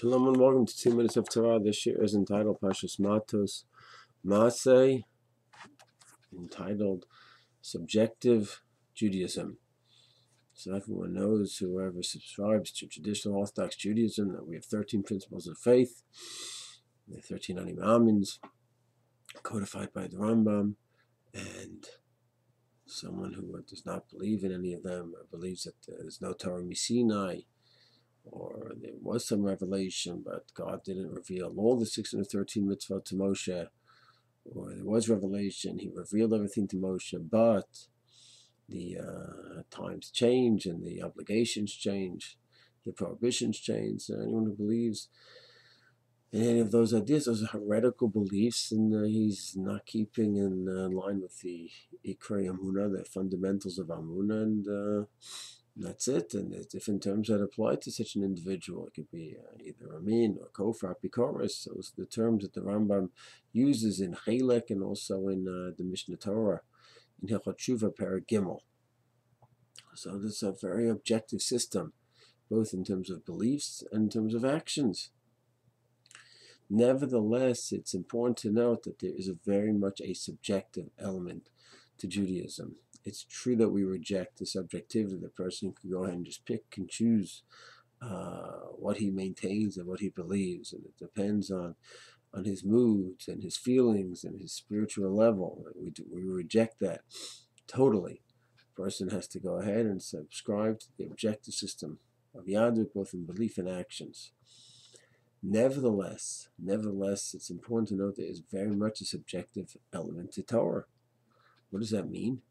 Shalom and welcome to 2 Minutes of Torah. This year is entitled Parsha Mato-Masai-The, entitled Subjective Judaism. So everyone knows, whoever subscribes to traditional Orthodox Judaism, that we have 13 principles of faith, the 13 Amins, codified by the Rambam, and someone who does not believe in any of them, or believes that there's no Torah Sinai, or there was some revelation, but God didn't reveal all the 613 mitzvot to Moshe, or there was revelation, he revealed everything to Moshe, but the times change and the obligations change, the prohibitions change. So anyone who believes in any of those ideas, those are heretical beliefs, and he's not keeping in line with the Ikrei Amunah, the fundamentals of Amunah, and that's it. And there's different terms that apply to such an individual. It could be either Amin or Kofar, Pikoris. Those are the terms that the Rambam uses in Chelek and also in the Mishnah Torah, in Hilchot Tshuva, Perek Gimel. So this is a very objective system, both in terms of beliefs and in terms of actions. Nevertheless, it's important to note that there is very much a subjective element to Judaism. It's true that we reject the subjectivity. The person can go ahead and just pick and choose what he maintains and what he believes, and it depends on his moods and his feelings and his spiritual level. We reject that totally. The person has to go ahead and subscribe to the objective system of Yadut, both in belief and actions. Nevertheless, it's important to note there is very much a subjective element to Torah. What does that mean?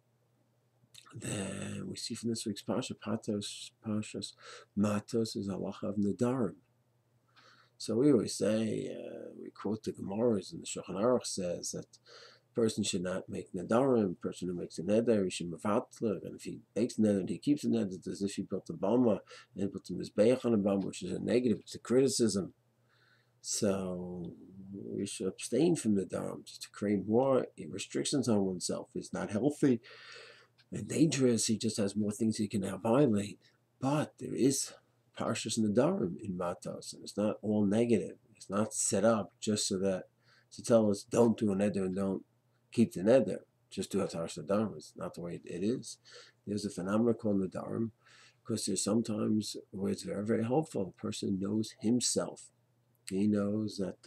Then we see from this week's Parsha, Parshas Matos is halacha of Nadarim. So we always say, we quote the Gemaras, and the Shulchan Aruch says that a person should not make Nadarim. A person who makes a neder, he should mevatler, and if he makes a neder and he keeps a neder, it's as if he built a bama and built a mizbeach on a bama, which is a negative, it's a criticism. So we should abstain from Nadarim, just to create more restrictions on oneself. It's not healthy and dangerous. He just has more things he can now violate. But there is Parshas Nadarim in Matos, and it's not all negative. It's not set up just to tell us don't do a neder and don't keep the neder. Just do a Parshas Nadarim. It's not the way it is. There's a phenomenon called Nadarim, because there's sometimes where it's very, very helpful. A person knows himself. He knows that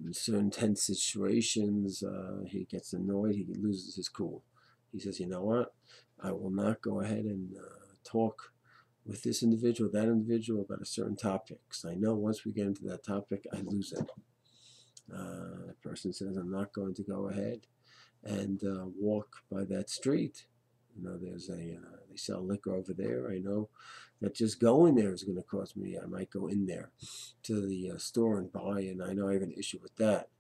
in certain tense situations, he gets annoyed, he loses his cool. He says, you know what, I will not go ahead and talk with this individual, that individual, about a certain topic. So I know once we get into that topic, I lose it. The person says, I'm not going to go ahead and walk by that street. You know, there's they sell liquor over there. I know that just going there is going to cost me. I might go in there to the store and buy, and I know I have an issue with that.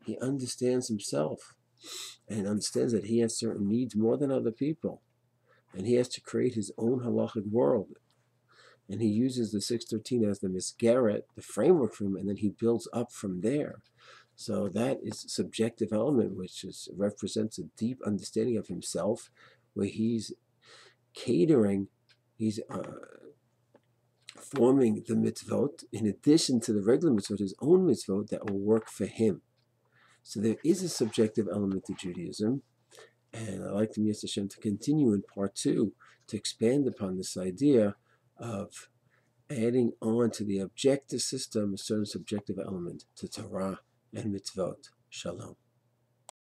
He understands himself and understands that he has certain needs more than other people, and he has to create his own halachic world. And he uses the 613 as the misgaret, the framework for him, and then he builds up from there. So that is a subjective element, which represents a deep understanding of himself, where he's catering, he's forming the mitzvot, in addition to the regular mitzvot, his own mitzvot that will work for him. So there is a subjective element to Judaism, and I'd like to Myers Hashem to continue in part 2 to expand upon this idea of adding on to the objective system a certain subjective element to Torah and mitzvot. Shalom.